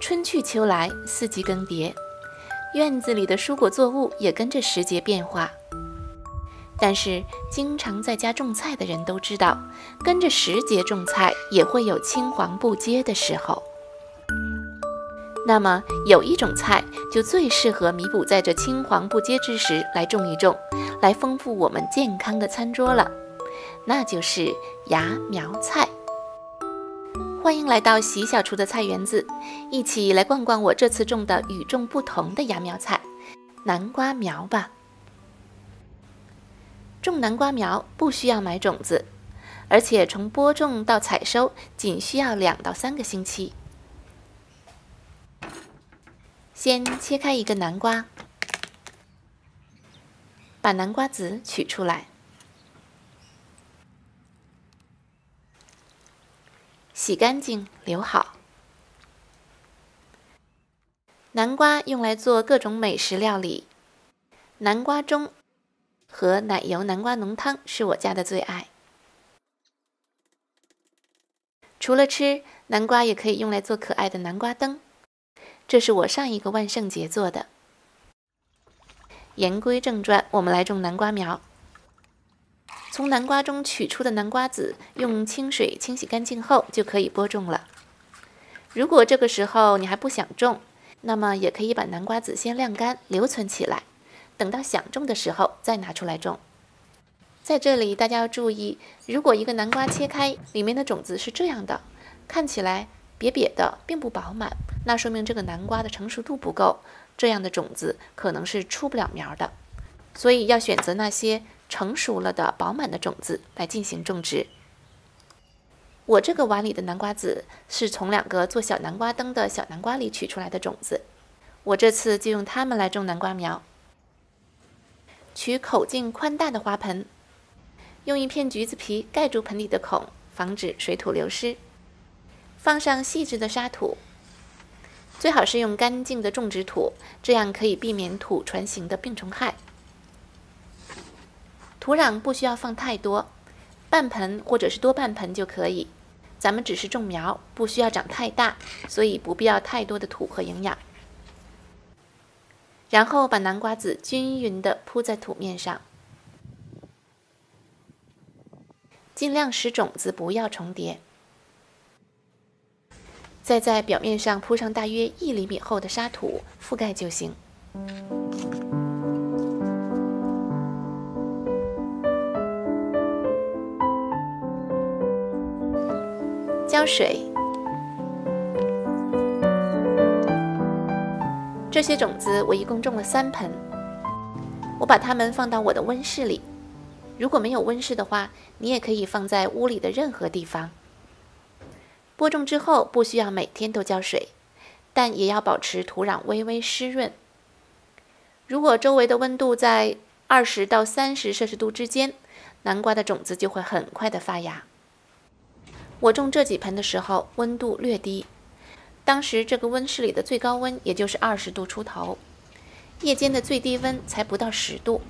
春去秋来，四季更迭，院子里的蔬果作物也跟着时节变化。但是经常在家种菜的人都知道，跟着时节种菜也会有青黄不接的时候。那么有一种菜就最适合弥补在这青黄不接之时来种一种，来丰富我们健康的餐桌了，那就是芽苗菜。欢迎来到习小厨的菜园子，一起来逛逛我这次种的与众不同的芽苗菜——南瓜苗吧。种南瓜苗不需要买种子，而且从播种到采收仅需要2到3个星期。先切开一个南瓜，把南瓜籽取出来，洗干净留好。南瓜用来做各种美食料理，南瓜盅和奶油南瓜浓汤是我家的最爱。除了吃，南瓜也可以用来做可爱的南瓜灯，这是我上一个万圣节做的。言归正传，我们来种南瓜苗。从南瓜中取出的南瓜籽，用清水清洗干净后就可以播种了。如果这个时候你还不想种，那么也可以把南瓜籽先晾干，留存起来，等到想种的时候再拿出来种。在这里大家要注意，如果一个南瓜切开，里面的种子是这样的，看起来瘪瘪的，并不饱满，那说明这个南瓜的成熟度不够，这样的种子可能是出不了苗的。所以要选择那些成熟了的饱满的种子来进行种植。我这个碗里的南瓜籽是从2个做小南瓜灯的小南瓜里取出来的种子，我这次就用它们来种南瓜苗。取口径宽大的花盆，用一片橘子皮盖住盆底的孔，防止水土流失。放上细致的沙土，最好是用干净的种植土，这样可以避免土传型的病虫害。土壤不需要放太多，半盆或者是多半盆就可以。咱们只是种苗，不需要长太大，所以不必要太多的土和营养。然后把南瓜籽均匀地铺在土面上，尽量使种子不要重叠。再在表面上铺上大约1厘米厚的沙土，覆盖就行。浇水。这些种子我一共种了3盆，我把它们放到我的温室里。如果没有温室的话，你也可以放在屋里的任何地方。播种之后不需要每天都浇水，但也要保持土壤微微湿润。如果周围的温度在20到30摄氏度之间，南瓜的种子就会很快的发芽。我种这几盆的时候温度略低，当时这个温室里的最高温也就是20度出头，夜间的最低温才不到10度。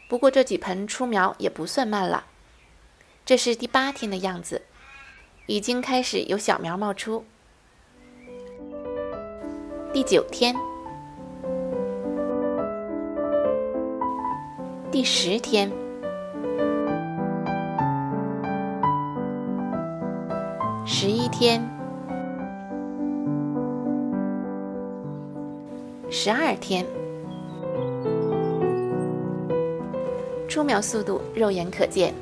不过这几盆出苗也不算慢了，这是第8天的样子，已经开始有小苗冒出。第9天，第10天，11天，12天，出苗速度肉眼可见。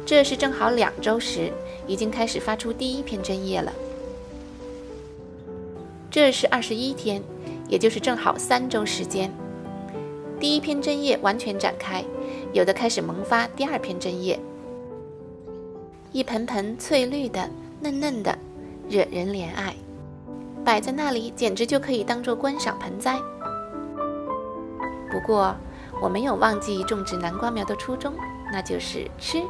这是正好2周时，已经开始发出第1片针叶了。这是21天，也就是正好3周时间，第1片针叶完全展开，有的开始萌发第2片针叶。一盆盆翠绿的、嫩嫩的，惹人怜爱，摆在那里简直就可以当作观赏盆栽。不过，我没有忘记种植南瓜苗的初衷，那就是吃，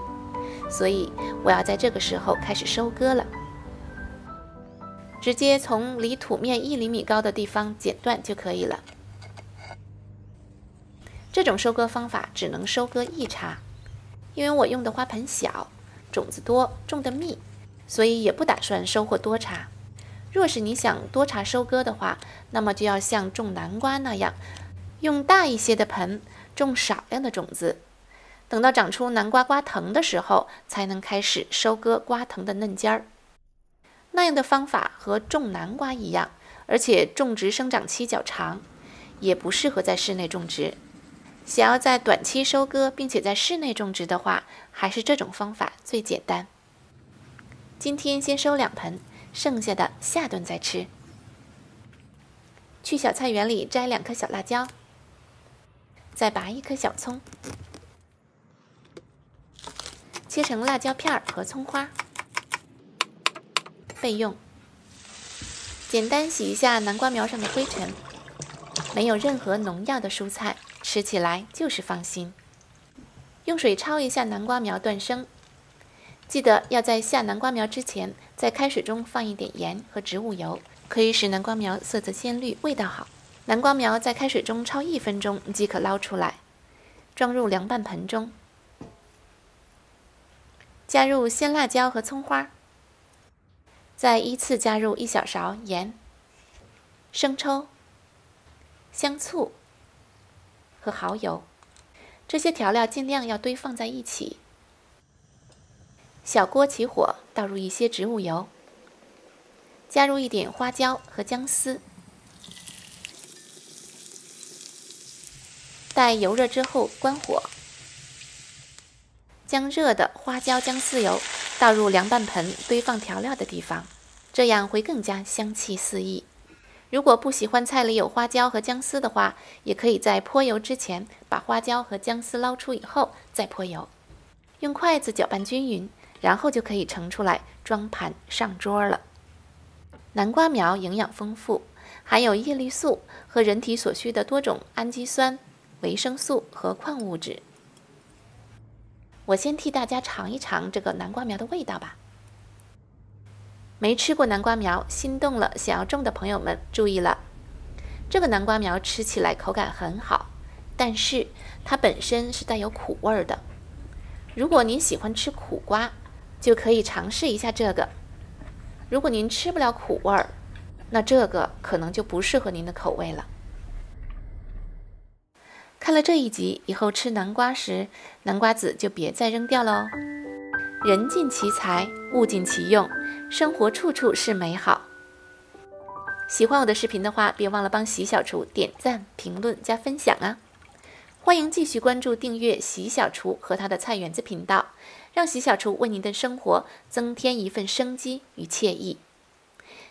所以我要在这个时候开始收割了。直接从离土面1厘米高的地方剪断就可以了。这种收割方法只能收割1茬，因为我用的花盆小，种子多，种得密，所以也不打算收获多茬。若是你想多茬收割的话，那么就要像种南瓜那样，用大一些的盆种少量的种子，等到长出南瓜瓜藤的时候，才能开始收割瓜藤的嫩尖儿。那样的方法和种南瓜一样，而且种植生长期较长，也不适合在室内种植。想要在短期收割并且在室内种植的话，还是这种方法最简单。今天先收2盆，剩下的下顿再吃。去小菜园里摘2颗小辣椒，再拔1颗小葱，切成辣椒片和葱花，备用。简单洗一下南瓜苗上的灰尘，没有任何农药的蔬菜，吃起来就是放心。用水焯一下南瓜苗断生，记得要在下南瓜苗之前，在开水中放一点盐和植物油，可以使南瓜苗色泽鲜绿，味道好。南瓜苗在开水中焯1分钟即可捞出来，装入凉拌盆中，加入鲜辣椒和葱花，再依次加入1小勺盐、生抽、香醋和蚝油，这些调料尽量要堆放在一起。小锅起火，倒入一些植物油，加入一点花椒和姜丝，待油热之后关火，将热的花椒姜丝油倒入凉拌盆堆放调料的地方，这样会更加香气四溢。如果不喜欢菜里有花椒和姜丝的话，也可以在泼油之前把花椒和姜丝捞出以后再泼油，用筷子搅拌均匀，然后就可以盛出来装盘上桌了。南瓜苗营养丰富，含有叶绿素和人体所需的多种氨基酸、维生素和矿物质。我先替大家尝一尝这个南瓜苗的味道吧。没吃过南瓜苗，心动了想要种的朋友们注意了，这个南瓜苗吃起来口感很好，但是它本身是带有苦味的。如果您喜欢吃苦瓜，就可以尝试一下这个。如果您吃不了苦味儿，那这个可能就不适合您的口味了。看了这一集以后，吃南瓜时，南瓜籽就别再扔掉了哦。人尽其才，物尽其用，生活处处是美好。喜欢我的视频的话，别忘了帮习小厨点赞、评论、加分享啊！欢迎继续关注、订阅习小厨和他的菜园子频道，让习小厨为您的生活增添一份生机与惬意。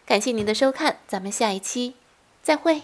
感谢您的收看，咱们下一期再会。